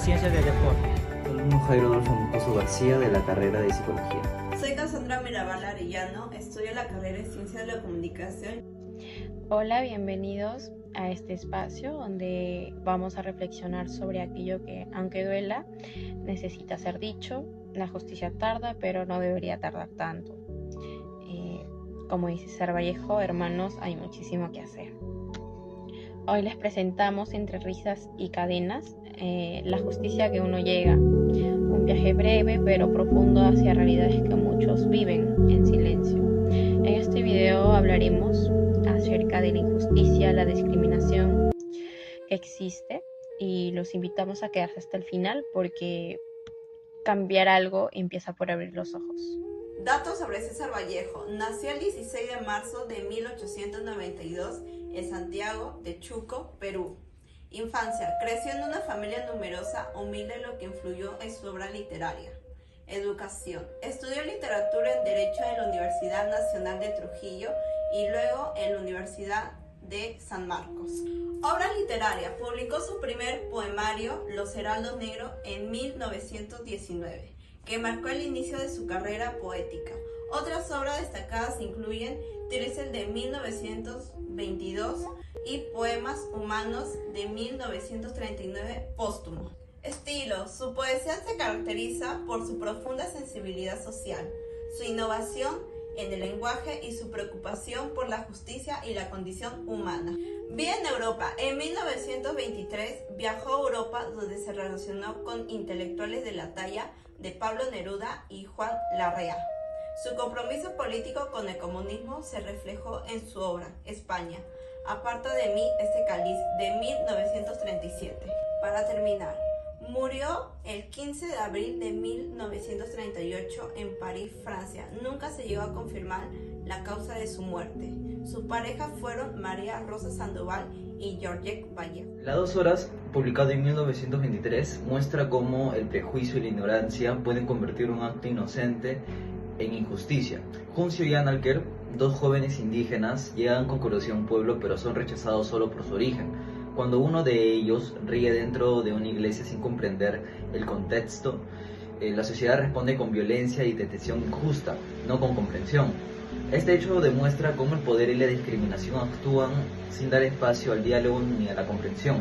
Ciencias del Deporte. Alumno Jairo Adolfo Moscoso García de la carrera de Psicología. Soy Cassandra Mirabal Arellano, estudio la carrera de Ciencias de la Comunicación. Hola, bienvenidos a este espacio donde vamos a reflexionar sobre aquello que, aunque duela, necesita ser dicho. La justicia tarda, pero no debería tardar tanto. Como dice César Vallejo, hermanos, hay muchísimo que hacer. Hoy les presentamos entre risas y cadenas la justicia que uno llega. Un viaje breve pero profundo hacia realidades que muchos viven en silencio. En este video hablaremos acerca de la injusticia, la discriminación que existe y los invitamos a quedarse hasta el final porque cambiar algo empieza por abrir los ojos. Datos sobre César Vallejo. Nació el 16 de marzo de 1892 en Santiago de Chuco, Perú. Infancia. Creció en una familia numerosa, humilde, lo que influyó en su obra literaria. Educación. Estudió literatura en Derecho en la Universidad Nacional de Trujillo y luego en la Universidad de San Marcos. Obra literaria. Publicó su primer poemario, Los Heraldos Negros, en 1919. Que marcó el inicio de su carrera poética. Otras obras destacadas incluyen Trisel de 1922 y Poemas Humanos de 1939 póstumo. Estilo. Su poesía se caracteriza por su profunda sensibilidad social, su innovación en el lenguaje y su preocupación por la justicia y la condición humana. Vive en Europa. En 1923 viajó a Europa, donde se relacionó con intelectuales de la talla de Pablo Neruda y Juan Larrea. Su compromiso político con el comunismo se reflejó en su obra España, Aparta de mí este cáliz, de 1937. Para terminar, murió el 15 de abril de 1938 en París, Francia. Nunca se llegó a confirmar la causa de su muerte. Sus parejas fueron María Rosa Sandoval y Georgette Vallejo. La 2 horas, publicado en 1923, muestra cómo el prejuicio y la ignorancia pueden convertir un acto inocente en injusticia. Juncio y Analker, dos jóvenes indígenas, llegan con curiosidad a un pueblo pero son rechazados solo por su origen. Cuando uno de ellos ríe dentro de una iglesia sin comprender el contexto, la sociedad responde con violencia y detención injusta, no con comprensión. Este hecho demuestra cómo el poder y la discriminación actúan sin dar espacio al diálogo ni a la comprensión.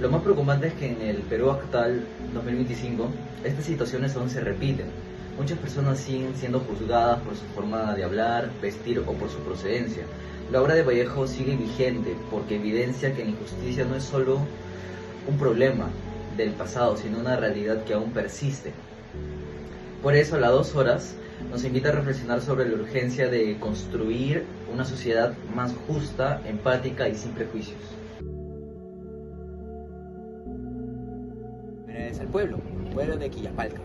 Lo más preocupante es que en el Perú actual, 2025, estas situaciones aún se repiten. Muchas personas siguen siendo juzgadas por su forma de hablar, vestir o por su procedencia. La obra de Vallejo sigue vigente porque evidencia que la injusticia no es solo un problema del pasado, sino una realidad que aún persiste. Por eso, a las 2 horas nos invita a reflexionar sobre la urgencia de construir una sociedad más justa, empática y sin prejuicios. Es el pueblo de Quillapalca,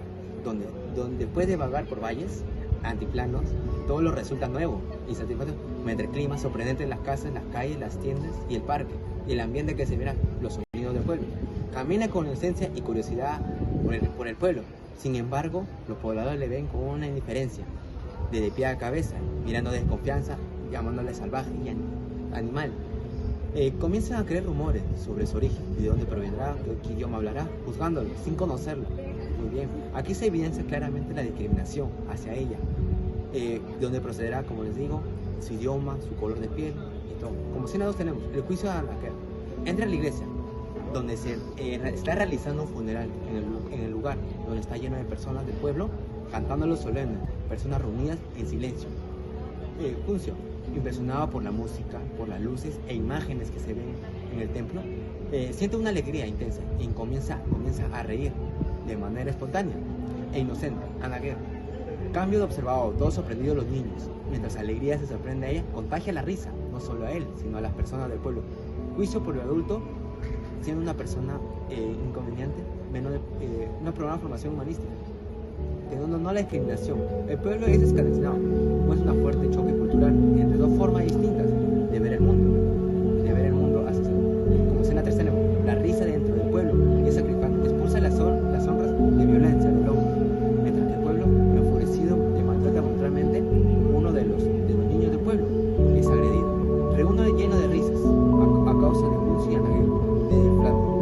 donde puede vagar por valles, antiplanos, todo lo resulta nuevo y satisfactorio, entre el clima sorprendente en las casas, las calles, las tiendas y el parque, y el ambiente que se verá, los sonidos del pueblo. Camina con inocencia y curiosidad por el pueblo. Sin embargo, los pobladores le ven con una indiferencia, de pie a cabeza, mirando desconfianza, llamándole salvaje y animal. Comienzan a creer rumores sobre su origen, de dónde provendrá, de qué idioma hablará, juzgándolo sin conocerlo. Muy bien, aquí se evidencia claramente la discriminación hacia ella, de dónde procederá, como les digo, su idioma, su color de piel y todo. Como escena tenemos el juicio de Analker. Entra a la iglesia, donde se está realizando un funeral en el lugar, donde está lleno de personas del pueblo, cantándolo solemne, personas reunidas en silencio. Juncio, impresionado por la música, por las luces e imágenes que se ven en el templo, siente una alegría intensa y comienza a reír de manera espontánea e inocente. Analker. Cambio de observado, todos sorprendidos los niños, mientras alegría se sorprende a ella, contagia la risa, no solo a él, sino a las personas del pueblo. Juicio por el adulto, siendo una persona inconveniente, una programa de formación humanística, teniendo no a la discriminación. El pueblo es esclavizado, muestra un fuerte choque cultural entre dos formas distintas de ver el mundo hacia sí. Como escena tercera, la risa dentro del pueblo es sacrificante, expulsa las sombras de violencia del hombre, mientras que el pueblo, enfurecido, le maltrata brutalmente. Uno de los niños del pueblo es agredido, reúne lleno de risas a causa de Juncio y Analker, de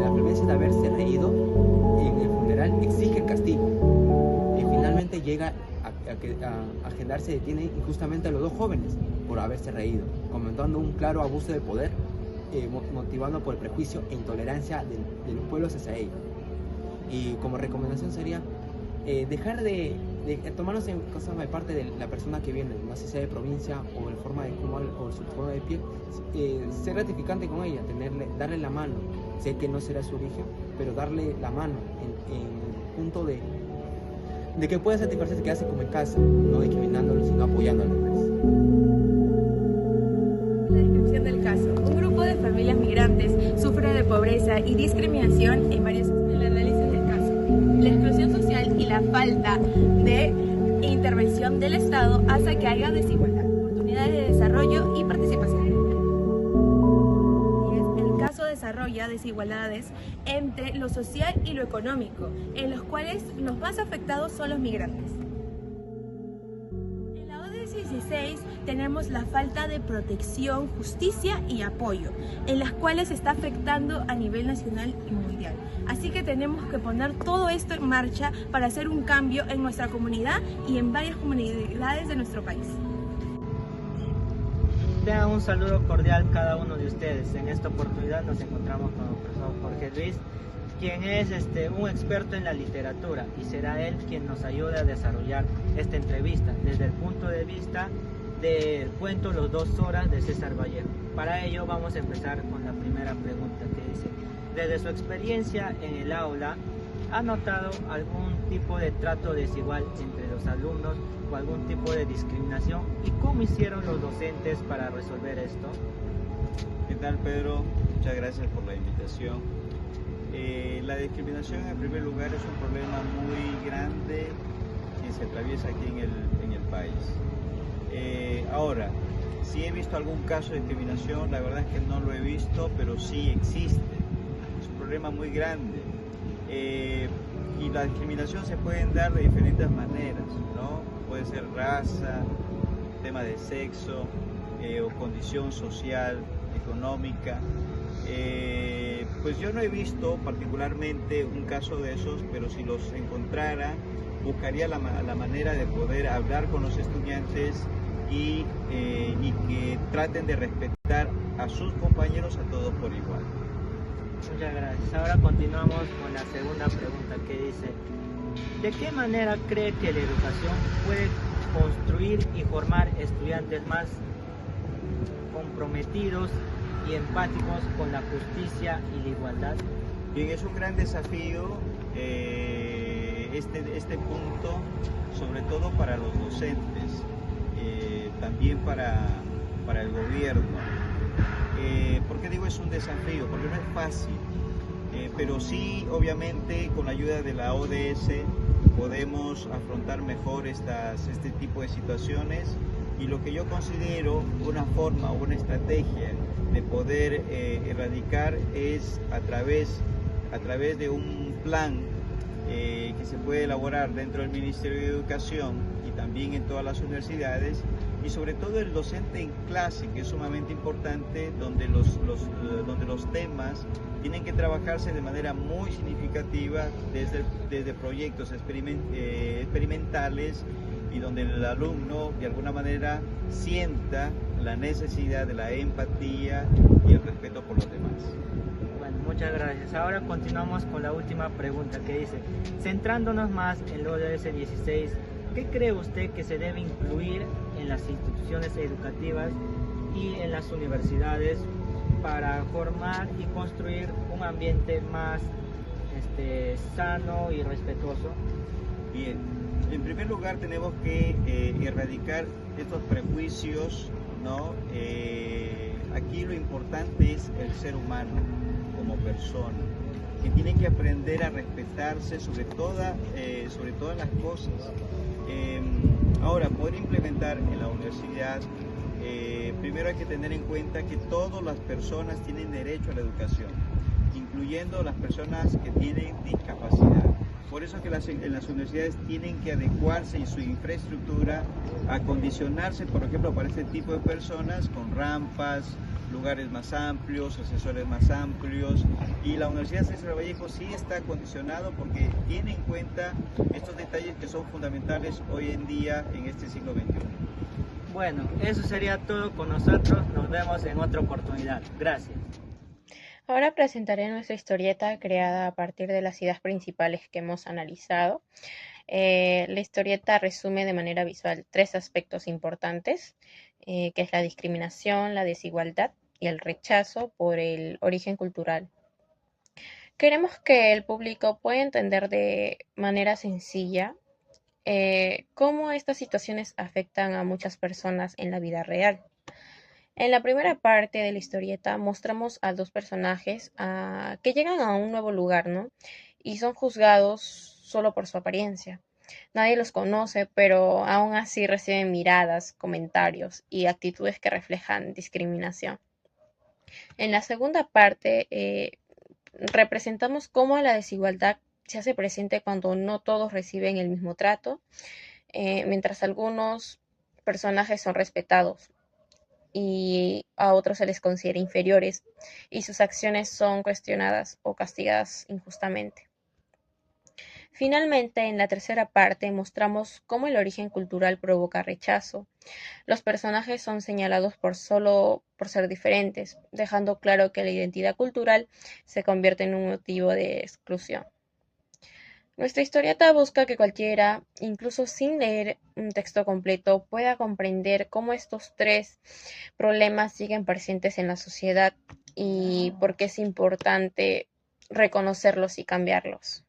la frecuencia de haberse reído castigo. Y finalmente llega a que se detiene injustamente a los dos jóvenes por haberse reído, comentando un claro abuso de poder, motivando por el prejuicio e intolerancia de los pueblos hacia ellos. Y como recomendación sería dejar de tomarnos en cosas de parte de la persona que viene, no sé si sea de provincia o la forma de cómo o su forma de piel, ser gratificante con ella, darle la mano. Sé que no será su origen, pero darle la mano en el punto de que pueda satisfacerse, quedarse como en casa, no discriminándolo, sino apoyándolo. La descripción del caso. Un grupo de familias migrantes sufre de pobreza y discriminación en varios aspectos. El análisis del caso. La exclusión social y la falta de intervención del Estado hace que haya desigualdad, oportunidades de desarrollo y participación. El caso desarrolla desigualdades entre lo social y lo económico, en los cuales los más afectados son los migrantes. En la ODS 16 tenemos la falta de protección, justicia y apoyo, en las cuales está afectando a nivel nacional y mundial. Así que tenemos que poner todo esto en marcha para hacer un cambio en nuestra comunidad y en varias comunidades de nuestro país. Tengan un saludo cordial cada uno de ustedes. En esta oportunidad nos encontramos con el profesor Jorge Luis, quien es un experto en la literatura, y será él quien nos ayude a desarrollar esta entrevista desde el punto de vista del cuento Los 2 horas de César Vallejo. Para ello vamos a empezar con la primera pregunta, que dice: desde su experiencia en el aula, ¿ha notado algún tipo de trato desigual entre los alumnos o algún tipo de discriminación? ¿Y cómo hicieron los docentes para resolver esto? ¿Qué tal, Pedro? Muchas gracias por la invitación. La discriminación, en primer lugar, es un problema muy grande que se atraviesa aquí en el país. Ahora, si he visto algún caso de discriminación, la verdad es que no lo he visto, pero sí existe. Es un problema muy grande. Y la discriminación se puede dar de diferentes maneras, ¿no? Puede ser raza, tema de sexo, o condición social, económica. Pues yo no he visto particularmente un caso de esos, pero si los encontrara, buscaría la manera de poder hablar con los estudiantes y que traten de respetar a sus compañeros, a todos por igual. Muchas gracias. Ahora continuamos con la segunda pregunta, que dice: ¿de qué manera cree que la educación puede construir y formar estudiantes más comprometidos y empáticos con la justicia y la igualdad? Bien, es un gran desafío este punto, sobre todo para los docentes, también para el gobierno. ¿Por qué digo es un desafío? Porque no es fácil, pero sí, obviamente, con la ayuda de la ODS podemos afrontar mejor este tipo de situaciones, y lo que yo considero una forma o una estrategia de poder erradicar es a través de un plan que se puede elaborar dentro del Ministerio de Educación y también en todas las universidades, y sobre todo el docente en clase, que es sumamente importante, donde los temas tienen que trabajarse de manera muy significativa desde proyectos experimentales, y donde el alumno de alguna manera sienta la necesidad de la empatía y el respeto por los demás. Bueno, muchas gracias. Ahora continuamos con la última pregunta, que dice: centrándonos más en lo de ODS 16, ¿qué cree usted que se debe incluir en las instituciones educativas y en las universidades para formar y construir un ambiente más sano y respetuoso? Bien, en primer lugar tenemos que erradicar estos prejuicios, ¿no? Aquí lo importante es el ser humano como persona, que tiene que aprender a respetarse sobre todas las cosas. Ahora, poder implementar en la universidad, primero hay que tener en cuenta que todas las personas tienen derecho a la educación, incluyendo las personas que tienen discapacidad. Por eso que en las universidades tienen que adecuarse en su infraestructura, acondicionarse, por ejemplo, para este tipo de personas, con rampas, lugares más amplios, asesores más amplios, y la Universidad César Vallejo sí está acondicionado porque tiene en cuenta estos detalles que son fundamentales hoy en día en este siglo XXI. Bueno, eso sería todo con nosotros. Nos vemos en otra oportunidad. Gracias. Ahora presentaré nuestra historieta creada a partir de las ideas principales que hemos analizado. La historieta resume de manera visual 3 aspectos importantes, que es la discriminación, la desigualdad y el rechazo por el origen cultural. Queremos que el público pueda entender de manera sencilla cómo estas situaciones afectan a muchas personas en la vida real. En la primera parte de la historieta mostramos a 2 personajes que llegan a un nuevo lugar, ¿no? Y son juzgados solo por su apariencia. Nadie los conoce, pero aún así reciben miradas, comentarios y actitudes que reflejan discriminación. En la segunda parte representamos cómo la desigualdad se hace presente cuando no todos reciben el mismo trato, mientras algunos personajes son respetados y a otros se les considera inferiores y sus acciones son cuestionadas o castigadas injustamente. Finalmente, en la tercera parte mostramos cómo el origen cultural provoca rechazo. Los personajes son señalados solo por ser diferentes, dejando claro que la identidad cultural se convierte en un motivo de exclusión. Nuestra historieta busca que cualquiera, incluso sin leer un texto completo, pueda comprender cómo estos 3 problemas siguen presentes en la sociedad y por qué es importante reconocerlos y cambiarlos.